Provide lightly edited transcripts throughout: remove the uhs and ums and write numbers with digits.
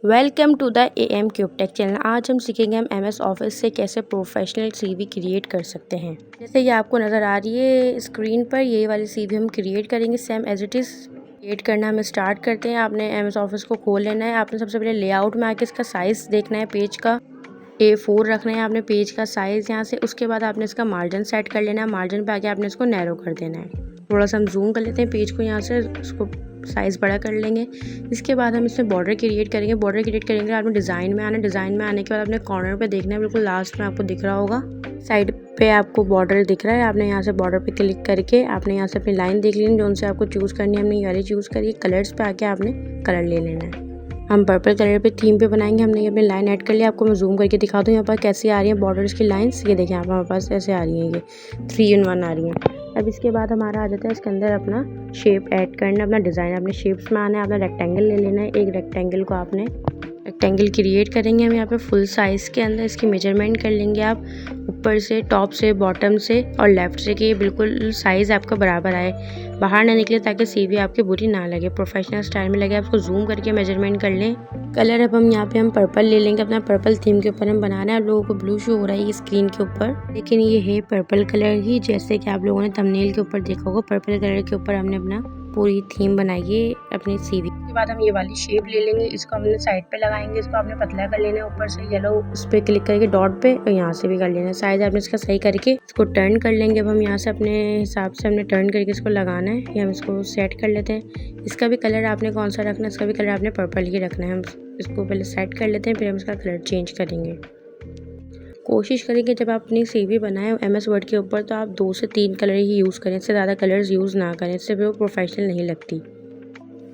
Welcome to the M cube tech channel. आज हम सीखेंगे हम एमएस ऑफिस से कैसे प्रोफेशनल सीवी क्रिएट कर सकते हैं। जैसे ये आपको नज़र आ रही है स्क्रीन पर, ये वाली सीवी हम क्रिएट करेंगे same as it is. Create करना हमें स्टार्ट करते हैं। आपने एमएस ऑफिस को खोल लेना है। आपने सबसे पहले लेआउट में आके इसका साइज़ देखना है, पेज का A4 रखना है आपने पेज का साइज़ यहाँ से। उसके बाद आपने इसका मार्जिन सेट कर लेना है। मार्जिन पे आके आपने इसको नैरो कर देना है। थोड़ा सा हम जूम कर लेते हैं पेज को, यहाँ से उसको साइज़ बड़ा कर लेंगे। इसके बाद हम इसमें बॉर्डर क्रिएट करेंगे। बॉर्डर क्रिएट करेंगे आपने डिज़ाइन में आना। डिज़ाइन में आने के बाद आपने कॉर्नर पे देखना है, बिल्कुल लास्ट में आपको दिख रहा होगा साइड पे आपको बॉर्डर दिख रहा है। आपने यहाँ से बॉर्डर पे क्लिक करके आपने यहाँ से अपनी लाइन देख लेनी, जो उनसे आपको चूज़ करनी है। हमने ये वाली चूज़ करी। कलर्स पे आके आपने कलर ले लेना है। हम पर्पल कलर पे थीम पे बनाएंगे। हमने ये अपनी लाइन ऐड कर लिया। आपको मैं जूम करके दिखा दूँ यहाँ पर कैसी आ रही है बॉर्डर्स की लाइंस। ये देखें आप, हमारे पास ऐसे आ रही हैं, ये 3 in 1 आ रही हैं। अब इसके बाद हमारा आ जाता है इसके अंदर अपना शेप ऐड करना, अपना डिज़ाइन। अपने शेप्स में आना है। आपने रेक्टेंगल ले लेना है। एक रेक्टेंगल को आपने रेक्टेंगल क्रिएट करेंगे हम यहाँ पे फुल साइज़ के अंदर। इसकी मेजरमेंट कर लेंगे आप ऊपर से, टॉप से, बॉटम से और लेफ़्ट से, कि बिल्कुल साइज़ आपका बराबर आए, बाहर ना निकले, ताकि सीवी आपकी बुरी ना लगे, प्रोफेशनल स्टाइल में लगे। आप उसको जूम करके मेजरमेंट कर लें। कलर अब हम यहाँ पे हम पर्पल ले लेंगे। अपना पर्पल थीम के ऊपर हम बनाना है। आप लोगों को ब्लू शो हो रहा है ये स्क्रीन के ऊपर, लेकिन ये है पर्पल कलर ही, जैसे कि आप लोगों ने थंबनेल के ऊपर देखा होगा। पर्पल कलर के ऊपर हमने अपना पूरी थीम बनाई है अपनी सीवी। उसके बाद हम ये वाली शेप ले लेंगे। इसको हमने साइड पे लगाएंगे। इसको आपने पतला कर लेना है। ऊपर से येलो उस पर क्लिक करके डॉट पे, और यहाँ से भी कर लेना है। साइज आपने इसका सही करके इसको टर्न कर लेंगे। अब हम यहाँ से अपने हिसाब से हमने टर्न करके इसको लगाना है। ये हम इसको सेट कर लेते हैं। इसका भी कलर आपने कौन सा रखना है, इसका भी कलर आपने पर्पल ही रखना है। हम इसको पहले सेट कर लेते हैं, फिर हम इसका कलर चेंज करेंगे। कोशिश करें कि जब आप अपनी सीवी बनाएं एमएस वर्ड के ऊपर, तो आप 2 से 3 कलर ही यूज़ करें, इससे ज़्यादा कलर्स यूज़ ना करें, इससे फिर वो प्रोफेशनल नहीं लगती।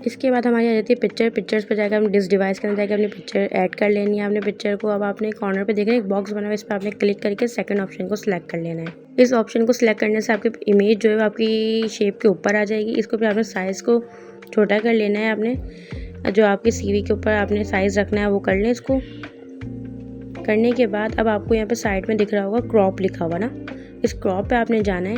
इसके बाद हमारी आ जाती है पिक्चर। पिक्चर्स पे जाकर हम डिस डिवाइस के अंदर जाकर अपनी पिक्चर ऐड कर लेनी है। आपने पिक्चर को, अब आपने कॉर्नर पे देख रहे हैं एक बॉक्स बना हुआ है, इस पर आपने क्लिक करके सेकंड ऑप्शन को सिलेक्ट कर लेना है। इस ऑप्शन को सिलेक्ट करने से आपकी इमेज जो है वो आपकी शेप के ऊपर आ जाएगी। इसको फिर आपने साइज़ को छोटा कर लेना है। आपने जो आपकी सीवी के ऊपर आपने साइज़ रखना है वो कर लें। इसको करने के बाद अब आपको यहाँ पे साइड में दिख रहा होगा क्रॉप लिखा हुआ ना, इस क्रॉप पे आपने जाना है,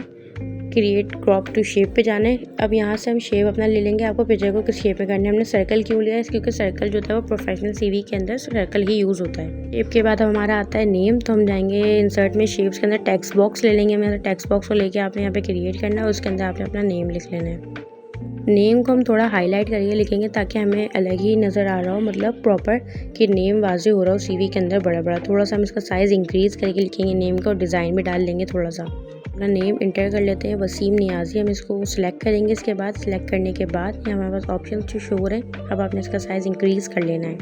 क्रिएट क्रॉप टू शेप पे जाना है। अब यहाँ से हम शेप अपना ले लेंगे। आपको पिक्चर को किस शेप में करना है। हमने सर्कल क्यों लिया है, क्योंकि सर्कल जो होता है वो प्रोफेशनल सीवी के अंदर सर्कल ही यूज़ होता है। शेप के बाद हमारा आता है नेम, तो हम जाएंगे इंसर्ट में, शेप्स के अंदर टेक्स्ट बॉक्स ले लेंगे। हमें टेक्स्ट बॉक्स को लेके आपने यहाँ पे क्रिएट करना है, उसके अंदर आपने अपना नेम लिख लेना है। नेम को हम थोड़ा हाईलाइट करके लिखेंगे ताकि हमें अलग ही नज़र आ रहा हो, मतलब प्रॉपर कि नेम वाज़ेह हो रहा हो सीवी के अंदर बड़ा बड़ा। थोड़ा सा हम इसका साइज़ इंक्रीज़ करके लिखेंगे नेम का, और डिज़ाइन में डाल लेंगे थोड़ा सा। अपना नेम इंटर कर लेते हैं, वसीम नियाज़ी। हम इसको सिलेक्ट करेंगे। इसके बाद सिलेक्ट करने के बाद यहाँ हमारे पास ऑप्शन जो शो हो रहे हैं। अब आपने इसका साइज़ इंक्रीज़ कर लेना है।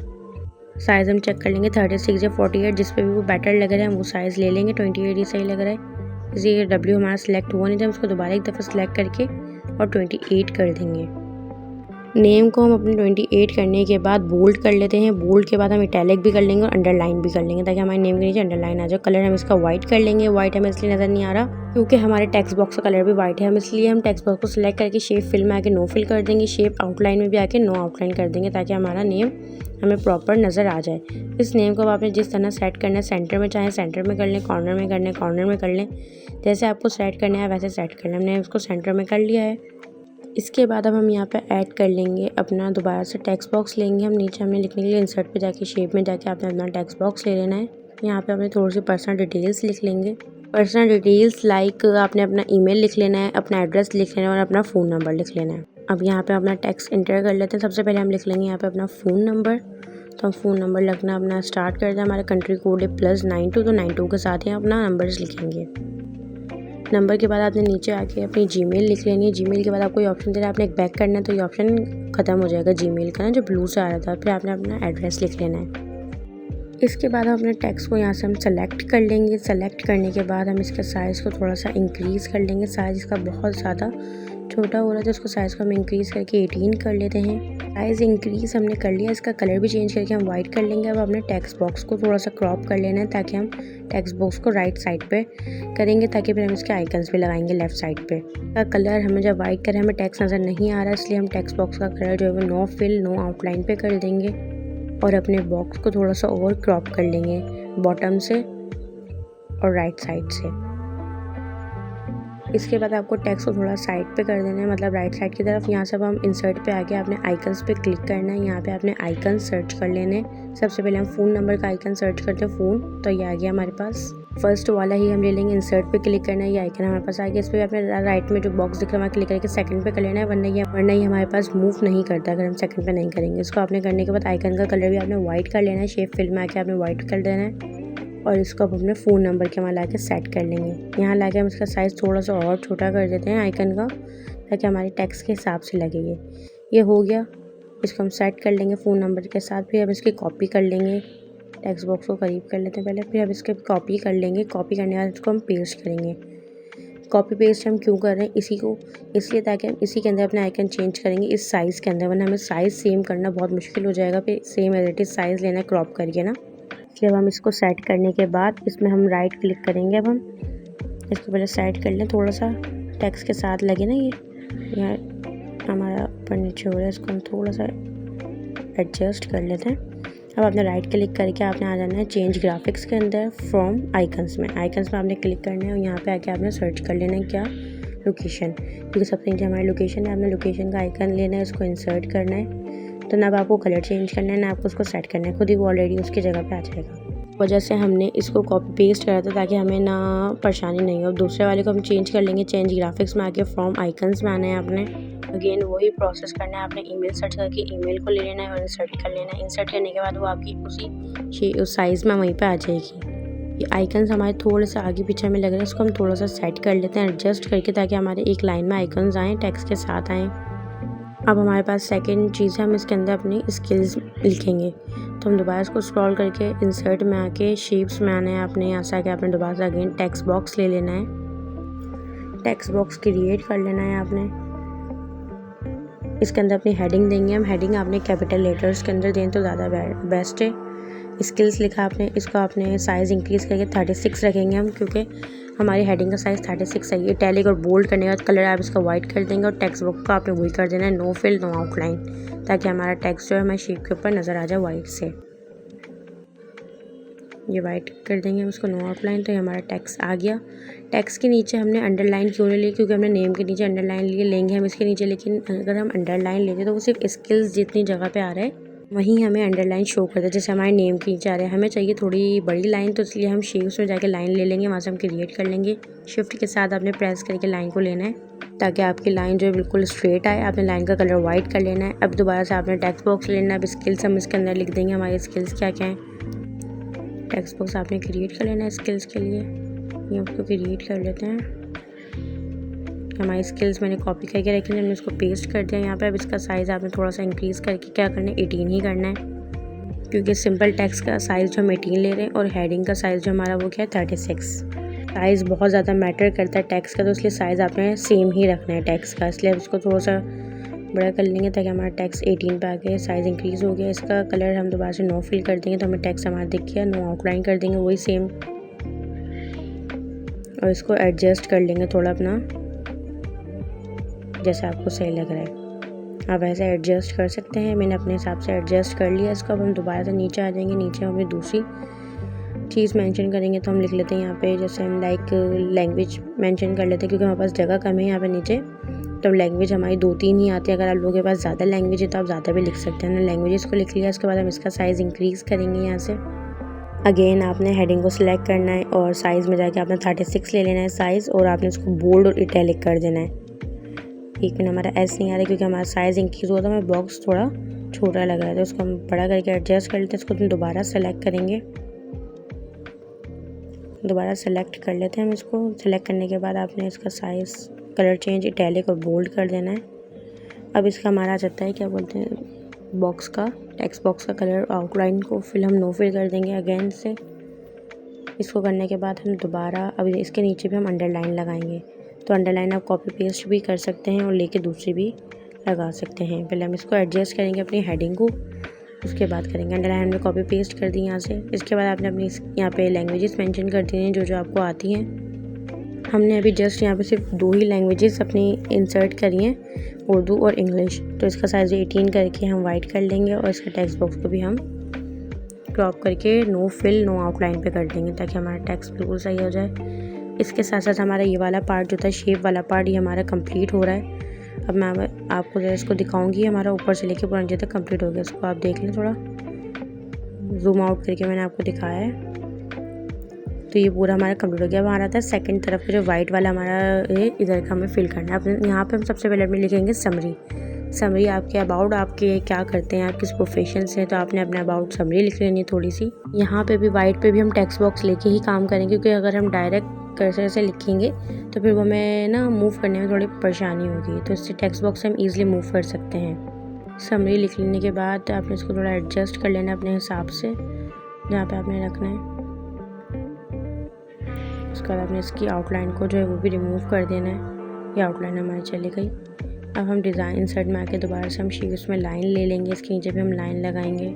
साइज़ हम चेक कर लेंगे 36 या 48, जिस पे भी वो बेटर लग रहा है हम वो साइज़ ले लेंगे। 28 ही सही लग रहा है। इसी W हमारा सिलेक्ट हुआ नहीं था, हम उसको दोबारा एक दफ़ा सिलेक्ट करके और 28 कर देंगे। नेम को हम अपने 28 करने के बाद बोल्ड कर लेते हैं। बोल्ड के बाद हम इटैलिक भी कर लेंगे और अंडरलाइन भी कर लेंगे, ताकि हमारे नेम के नीचे अंडरलाइन आ जाए। कलर हम इसका वाइट कर लेंगे। वाइट हमें इसलिए नज़र नहीं आ रहा क्योंकि हमारे टेक्स्ट बॉक्स का कलर भी वाइट है। हम इसलिए हम टेक्स्ट बॉक्स को सिलेक्ट करके शेप फिल में आके नो फिल कर देंगे। शेप आउटलाइन में भी आके नो आउटलाइन कर देंगे, ताकि हमारा नेम हमें प्रॉपर नज़र आ जाए। इस नेम को आपने जिस तरह सेट करना है, सेंटर में चाहे सेंटर में कर लें, कॉर्नर में करना है कॉर्नर में कर लें, जैसे आपको सेट करना है वैसे सेट कर लें। हमने उसको सेंटर में कर लिया है। इसके बाद अब हम यहाँ पे ऐड कर लेंगे अपना दोबारा से टेक्स्ट बॉक्स लेंगे। हम नीचे हमने लिखने के लिए इंसर्ट पे जाके शेप में जाके आपने अपना टेक्स्ट बॉक्स ले लेना है। यहाँ पे आपने थोड़ी सी पर्सनल डिटेल्स लिख लेंगे। पर्सनल डिटेल्स लाइक आपने अपना ईमेल लिख लेना है, अपना एड्रेस लिख लेना है और अपना फ़ोन नंबर लिख लेना है। अब यहाँ पे अपना टेक्स्ट इंटर कर लेते हैं। सबसे पहले हम लिख लेंगे यहाँ पे अपना फ़ोन नंबर। तो हम फ़ोन नंबर लिखना अपना स्टार्ट करते हैं। हमारा कंट्री कोड है +92, तो 92 के साथ ही अपना नंबर्स लिखेंगे। नंबर के बाद आपने नीचे आके अपनी जीमेल लिख लेनी है। जीमेल के बाद आपको ये ऑप्शन दे रहा है, आपने एक बैक करना है, तो ये ऑप्शन ख़त्म हो जाएगा जीमेल का ना, जो ब्लू से आ रहा था। फिर आपने अपना एड्रेस लिख लेना है। इसके बाद हम अपने टेक्स्ट को यहाँ से हम सेलेक्ट कर लेंगे। सेलेक्ट करने के बाद हम इसके साइज़ को थोड़ा सा इंक्रीज़ कर लेंगे। साइज़ इसका बहुत ज़्यादा छोटा हो रहा था, उसको साइज़ को हम इंक्रीज़ करके 18 कर लेते हैं। साइज़ इंक्रीज़ हमने कर लिया। इसका कलर भी चेंज करके हम वाइट कर लेंगे। अब अपने टेक्स्ट बॉक्स को थोड़ा सा क्रॉप कर लेना है, ताकि हम टेक्स्ट बॉक्स को राइट साइड पे करेंगे, ताकि फिर हम इसके आइकन्स भी लगाएंगे लेफ़्ट साइड पे। का कलर हमें जब वाइट करें हमें टेक्स्ट नज़र नहीं आ रहा, इसलिए हम टेक्स्ट बॉक्स का कलर जो है वो नो फिल नो आउटलाइन पे कर देंगे, और अपने बॉक्स को थोड़ा सा और क्रॉप कर लेंगे बॉटम से और राइट साइड से। इसके बाद आपको टेक्स्ट को थोड़ा साइड पे कर देना है, मतलब राइट साइड की तरफ। यहाँ से अब हम इंसर्ट पे आके आपने आइकन्स पे क्लिक करना है। यहाँ पे आपने आइकन सर्च कर लेने। सबसे पहले हम फ़ोन नंबर का आइकन सर्च करते हैं, फ़ोन, तो ये आ गया हमारे पास। फर्स्ट वाला ही हम ले लेंगे, इंसर्ट पे क्लिक करना है, ये आइकन हमारे पास आ गया। इस पर आपने राइट में जो बॉक्स दिख रहा है वहाँ क्लिक करके सेकंड पे कर लेना है, वरना ये हमारे पास मूव नहीं करता अगर हम सेकंड पे नहीं करेंगे। इसको आपने करने के बाद आइकन का कलर भी आपने वाइट कर लेना है, शेप फिल में आके आपने वाइट कर देना है। और इसको अब अपने फ़ोन नंबर के वहाँ ला के सेट कर लेंगे। यहाँ ला के हम इसका साइज़ थोड़ा सा और छोटा कर देते हैं आइकन का, ताकि हमारे टेक्स्ट के हिसाब से लगे। ये हो गया। इसको हम सेट कर लेंगे फ़ोन नंबर के साथ। फिर अब इसकी कॉपी कर लेंगे, टेक्स्ट बॉक्स को करीब कर लेते हैं पहले। फिर अब इसके कॉपी कर लेंगे। कॉपी करने के बाद इसको हम पेस्ट करेंगे। कॉपी पेस्ट हम क्यों कर रहे हैं इसलिए ताकि हम इसी के अंदर अपने आइकन चेंज करेंगे इस साइज़ के अंदर, वरना हमें साइज़ सेम करना बहुत मुश्किल हो जाएगा। फिर same as it is size लेना क्रॉप करके ना। जब हम इसको सेट करने के बाद इसमें हम राइट क्लिक करेंगे। अब हम इसको पहले सेट कर लें, थोड़ा सा टेक्स्ट के साथ लगे ना, ये हमारा ऊपर नीचे हो रहा है, इसको हम थोड़ा सा एडजस्ट कर लेते हैं। अब आपने राइट क्लिक करके आपने आ जाना है चेंज ग्राफिक्स के अंदर, फ्रॉम आइकन्स में आपने क्लिक करना है और यहाँ पे आके आपने सर्च कर लेना है क्या, लोकेशन, क्योंकि सबसे नीचे हमारी लोकेशन है। आपने लोकेशन का आइकन लेना है, उसको इंसर्ट करना है। तो ना आपको कलर चेंज करना है ना आपको उसको सेट करना है, खुद ही वो ऑलरेडी उसकी जगह पे आ जाएगा। वजह से हमने इसको कॉपी पेस्ट करा था ताकि हमें ना परेशानी नहीं हो। दूसरे वाले को हम चेंज कर लेंगे, चेंज ग्राफिक्स में आके फ्रॉम आइकन्स में आना है आपने। अगेन वही प्रोसेस करना है, आपने ईमेल सर्च करके ईमेल को ले लेना है और इंसर्ट कर लेना है। इंसर्ट करने के बाद वो आपकी उस साइज़ में वहीं पे आ जाएगी। ये आइकन्स हमारे थोड़े से आगे पीछे में लग रहे हैं, इसको हम थोड़ा सा सेट कर लेते हैं एडजस्ट करके, ताकि हमारे एक लाइन में आइकन्स आएँ, टेक्स्ट के साथ आएँ। अब हमारे पास सेकंड चीज़ है, हम इसके अंदर अपनी स्किल्स लिखेंगे। तो हम दोबारा इसको स्क्रॉल करके इंसर्ट में आके शेप्स में आना है आपने। यहाँ से आके आपने दोबारा से अगेन टेक्स्ट बॉक्स ले लेना है, टेक्स्ट बॉक्स क्रिएट कर लेना है आपने। इसके अंदर अपनी हेडिंग देंगे हम। हेडिंग आपने कैपिटल लेटर्स के अंदर दें तो ज़्यादा बेस्ट है। स्किल्स लिखा आपने, इसको आपने साइज़ इंक्रीज़ करके 36 रखेंगे हम, क्योंकि हमारी हेडिंग का साइज़ 36 है। इटैलिक और बोल्ड करने के बाद कलर आप इसका वाइट कर देंगे और टेक्स्ट बॉक्स को आपने वही कर देना है, नो फिल नो आउटलाइन, ताकि हमारा टेक्स्ट जो है हमारे शीट के ऊपर नज़र आ जाए वाइट से। ये वाइट कर देंगे हम उसको, नो आउटलाइन, तो ये हमारा टेक्स्ट आ गया। टेक्स्ट के नीचे हमने अंडरलाइन क्यों नहीं ली, क्योंकि हमने नेम के नीचे अंडरलाइन लेंगे हम इसके नीचे, लेकिन अगर हम अंडरलाइन लेते तो वो सिर्फ स्किल्स जितनी जगह पे आ रहा है वहीं हमें अंडरलाइन शो करता है, जैसे हमारे नेम के नीचे आ रहा है। हमें चाहिए थोड़ी बड़ी लाइन, तो इसलिए हम शेप्स में जाके लाइन ले लेंगे, वहाँ से हम क्रिएट कर लेंगे। शिफ्ट के साथ आपने प्रेस करके लाइन को लेना है ताकि आपकी लाइन जो है बिल्कुल स्ट्रेट आए। आपने लाइन का कलर वाइट कर लेना है। अब दोबारा से आपने टेक्स्ट बॉक्स लेना है। अब स्किल्स हम इसके अंदर लिख देंगे, हमारी स्किल्स क्या क्या हैं। टेक्स्ट बॉक्स आपने क्रिएट कर लेना है स्किल्स के लिए, ये उसको क्रिएट कर लेते हैं। हमारी स्किल्स मैंने कॉपी करके रखी, हमने इसको पेस्ट कर दिया यहाँ पे। अब इसका साइज़ आपने थोड़ा सा इंक्रीज़ करके क्या करना है, 18 ही करना है, क्योंकि सिंपल टेक्स्ट का साइज़ जो हम 18 ले रहे हैं और हेडिंग का साइज़ जो हमारा वो क्या है 36। साइज़ बहुत ज़्यादा मैटर करता है टेक्स्ट का, तो इसलिए साइज़ आपने सेम ही रखना है टेक्स्ट का। इसलिए उसको थोड़ा सा बड़ा कर लेंगे ताकि हमारा टेक्स्ट 18 पे आ गया, साइज़ इंक्रीज़ हो गया। इसका कलर हम दोबारा से नो फिल कर देंगे तो हमें टेक्स्ट हमारा दिख गया। नो आउटलाइन कर देंगे वही सेम, और इसको एडजस्ट कर लेंगे थोड़ा अपना जैसे आपको सही लग रहा है। आप ऐसे एडजस्ट कर सकते हैं, मैंने अपने हिसाब से एडजस्ट कर लिया इसको। अब हम दोबारा से नीचे आ जाएंगे। नीचे हमें दूसरी चीज़ मेंशन करेंगे, तो हम लिख लेते हैं यहाँ पे, जैसे हम लाइक लैंग्वेज मेंशन कर लेते हैं, क्योंकि हमारे पास जगह कम है यहाँ पे नीचे। तो लैंग्वेज हमारी 2-3 ही आती है। अगर आप लोगों के पास ज़्यादा लैंग्वेज है तो आप ज़्यादा भी लिख सकते हैं ना। लैंग्वेज को लिख लिया, उसके बाद हम इसका साइज़ इंक्रीज़ करेंगे यहाँ से। अगेन आपने हेडिंग को सिलेक्ट करना है और साइज़ में जाके आपने 36 ले लेना है साइज़, और आपने इसको बोल्ड और इटैलिक कर देना है। एक मिनट, हमारा एस नहीं आ रहा क्योंकि हमारा साइज़ इंक्रीज़ हुआ था, हमें बॉक्स थोड़ा छोटा लग रहा है, तो उसको हम बड़ा करके एडजस्ट कर लेते हैं। इसको हम दोबारा सेलेक्ट करेंगे, दोबारा सेलेक्ट कर लेते हैं हम इसको। सेलेक्ट करने के बाद आपने इसका साइज़ कलर चेंज इटैलिक और बोल्ड कर देना है। अब इसका हमारा आ जाता है क्या बोलते हैं बॉक्स का, टेक्स्ट बॉक्स का कलर आउटलाइन को फिल हम नो फिल कर देंगे अगेन से। इसको करने के बाद हम दोबारा अब इसके नीचे भी हम अंडरलाइन लगाएंगे। तो अंडरलाइन आप कॉपी पेस्ट भी कर सकते हैं और लेके दूसरी भी लगा सकते हैं। पहले हम इसको एडजस्ट करेंगे अपनी हेडिंग को, उसके बाद करेंगे अंडरलाइन। हमने कॉपी पेस्ट कर दी यहाँ से। इसके बाद आपने अपनी यहाँ पे लैंग्वेजेस मेंशन कर दी हैं जो आपको आती हैं। हमने अभी जस्ट यहाँ पे सिर्फ 2 ही लैंग्वेजेस अपनी इंसर्ट करी हैं, उर्दू और इंग्लिश। तो इसका साइज़ 18 करके हम वाइट कर लेंगे और इसका टेक्स्ट बॉक्स को भी हम क्रॉप करके नो फिल नो आउटलाइन पे कर देंगे ताकि हमारा टेक्स्ट बिल्कुल सही हो जाए। इसके साथ साथ हमारा ये वाला पार्ट जो था शेप वाला पार्ट, ये हमारा कंप्लीट हो रहा है। अब मैं आपको जरा इसको दिखाऊंगी, हमारा ऊपर से लेके पूरा नीचे तक कंप्लीट हो गया। इसको आप देख लें, थोड़ा जूम आउट करके मैंने आपको दिखाया है। तो ये पूरा हमारा कंप्लीट हो गया। अब हमारा था सेकंड तरफ का जो वाइट वाला हमारा है, इधर का हमें फिल करना है। अब यहाँ पे हम सबसे पहले अपने लिखेंगे समरी आपके अबाउट, आपके क्या करते हैं, आप किस प्रोफेशन से हैं, तो आपने अपने अबाउट समरी लिख लेनी है थोड़ी सी। यहाँ पे भी वाइट पे भी हम टेक्स्ट बॉक्स लेके ही काम करेंगे, क्योंकि अगर हम डायरेक्ट कर्सर से लिखेंगे तो फिर वो हमें ना मूव करने में थोड़ी परेशानी होगी, तो इससे टेक्स्ट बॉक्स से हम ईजिली मूव कर सकते हैं। समरी लिख लेने के बाद आपने इसको थोड़ा एडजस्ट कर लेना अपने हिसाब से, जहाँ पे आपने रखना है। उसके बाद आपने इसकी आउटलाइन को जो है वो भी रिमूव कर देना है। ये आउटलाइन हमारी चली गई। अब हम डिज़ाइन इंसर्ट में आके दोबारा से हम शीट्स में लाइन ले लेंगे, इसके नीचे भी हम लाइन लगाएंगे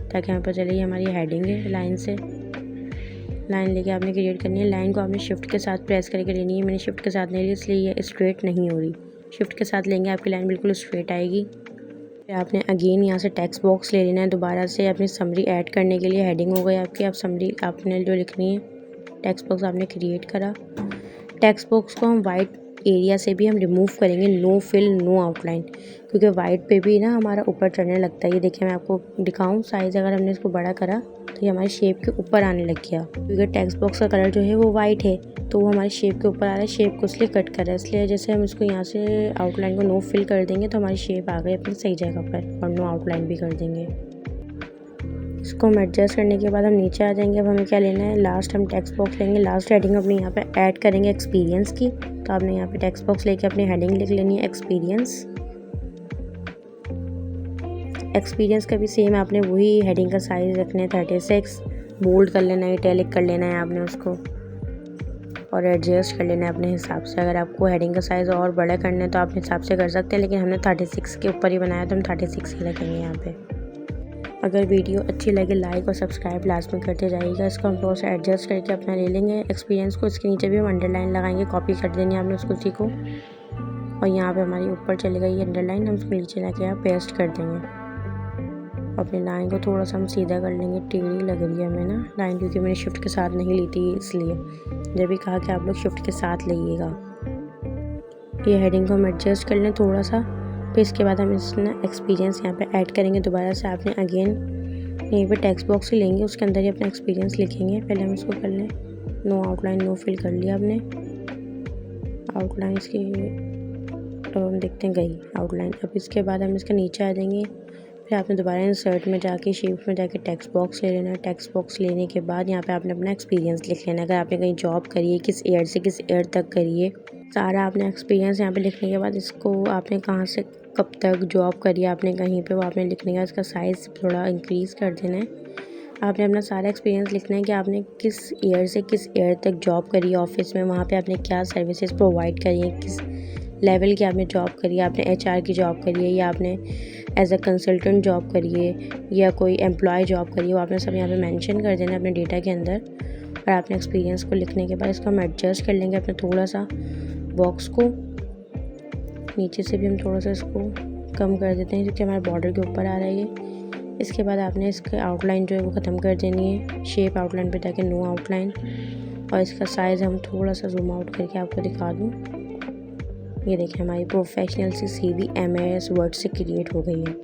ताकि यहाँ पर चले हमारी हेडिंग है। लाइन से लाइन लेके आपने क्रिएट करनी है। लाइन को आपने शिफ्ट के साथ प्रेस करके लेनी है। मैंने शिफ्ट के साथ नहीं ली, इसलिए ये स्ट्रेट नहीं हो रही। शिफ्ट के साथ लेंगे आपकी लाइन बिल्कुल स्ट्रेट आएगी। फिर आपने अगेन यहाँ से टेक्स्ट बॉक्स ले लेना है दोबारा से अपनी समरी ऐड करने के लिए। हेडिंग हो गई आपकी। अब समरी आपने जो लिखनी है, टेक्स्ट बॉक्स आपने क्रिएट करा। टेक्स्ट बॉक्स को हम वाइट एरिया से भी हम रिमूव करेंगे, नो फिल नो आउटलाइन, क्योंकि वाइट पे भी ना हमारा ऊपर चढ़ने लगता है। ये देखिए मैं आपको दिखाऊं साइज़, अगर हमने इसको बड़ा करा तो ये हमारी शेप के ऊपर आने लग गया, क्योंकि टेक्स्ट बॉक्स का कलर जो है वो वाइट है, तो वो हमारी शेप के ऊपर आ रहा है। शेप को इसलिए कट कर रहा है, इसलिए जैसे हम इसको यहाँ से आउटलाइन को नो फिल कर देंगे तो हमारी शेप आ गई अपनी सही जगह पर, और नो आउटलाइन भी कर देंगे। इसको हम एडजस्ट करने के बाद हम नीचे आ जाएंगे। अब हमें क्या लेना है, लास्ट हम टेक्स्ट बॉक्स लेंगे। लास्ट हेडिंग अपनी यहाँ पे ऐड करेंगे एक्सपीरियंस की, तो आपने यहाँ पे टेक्स्ट बॉक्स लेके अपनी हेडिंग लिख लेनी है एक्सपीरियंस। एक्सपीरियंस का भी सेम आपने वही हेडिंग का साइज़ रखना है 36, बोल्ड कर लेना है, इटैलिक कर लेना है आपने उसको, और एडजस्ट कर लेना है अपने हिसाब से। अगर आपको हेडिंग का साइज़ और बड़ा करना है तो आप हिसाब से कर सकते हैं, लेकिन हमने 36 के ऊपर ही बनाया तो हम 36 ही रखेंगे यहाँ पे। अगर वीडियो अच्छी लगे लाइक और सब्सक्राइब लास्ट में करते जाइएगा। इसको हम थोड़ा सा एडजस्ट करके अपना ले लेंगे एक्सपीरियंस को। इसके नीचे भी हम अंडरलाइन लगाएंगे, कॉपी कर देनी है आपने उसको उसी को, और यहाँ पे हमारी ऊपर चली गई अंडरलाइन, हम उसको नीचे लाके यहाँ पेस्ट कर देंगे। अपनी लाइन को थोड़ा सा हम सीधा कर लेंगे, टेढ़ी लग रही है हमें ना लाइन, क्योंकि मैंने शिफ्ट के साथ नहीं ली थी, इसलिए जब भी कहा कि आप लोग शिफ्ट के साथ लाइएगा। ये हेडिंग को हम एडजस्ट कर लें थोड़ा सा। फिर इसके बाद हम इसमें एक्सपीरियंस यहाँ पे ऐड करेंगे दोबारा से। आपने अगेन यहीं पे टेक्स्ट बॉक्स ही लेंगे, उसके अंदर ही अपना एक्सपीरियंस लिखेंगे। पहले हम इसको कर लें, नो आउटलाइन नो फिल कर लिया हमने आउटलाइन इसकी। अब हम देखते हैं गई आउटलाइन। अब इसके बाद हम इसके नीचे आ जाएंगे। फिर आपने दोबारा इंसर्ट में जाके शेप्स में जाके टेक्स्ट बॉक्स ले लेना है। टेक्स्ट बॉक्स लेने के बाद यहाँ पे आपने अपना एक्सपीरियंस लिख लेना है। अगर आपने कहीं जॉब करी है, किस ईयर से किस ईयर तक करी है, सारा आपने एक्सपीरियंस यहाँ पे लिखने के बाद इसको आपने कहाँ से कब तक जॉब करी है आपने कहीं पे, वो आपने लिखने का। इसका साइज़ थोड़ा इंक्रीज़ कर देना है। आपने अपना सारा एक्सपीरियंस लिखना है कि आपने किस ईयर से किस ईयर तक जॉब करी है ऑफिस में, वहाँ पे आपने क्या सर्विसेज प्रोवाइड करी है, किस लेवल की आपने जॉब करी है, आपने HR की जॉब करी है या आपने एज अ कंसल्टेंट जॉब करी है या कोई एम्प्लॉय जॉब करी है, वो आपने सब यहाँ पे मेंशन कर देना है अपने डेटा के अंदर। और आपने एक्सपीरियंस को लिखने के बाद इसको हम एडजस्ट कर लेंगे अपने थोड़ा सा बॉक्स को। नीचे से भी हम थोड़ा सा इसको कम कर देते हैं, क्योंकि हमारे बॉर्डर के ऊपर आ रहा है ये। इसके बाद आपने इसका आउटलाइन जो है वो ख़त्म कर देनी है, शेप आउटलाइन पे जाके नो आउटलाइन। और इसका साइज़ हम थोड़ा सा जूम आउट करके आपको दिखा दूँ। ये देखिए हमारी प्रोफेशनल सी CV MS वर्ड से क्रिएट हो गई है।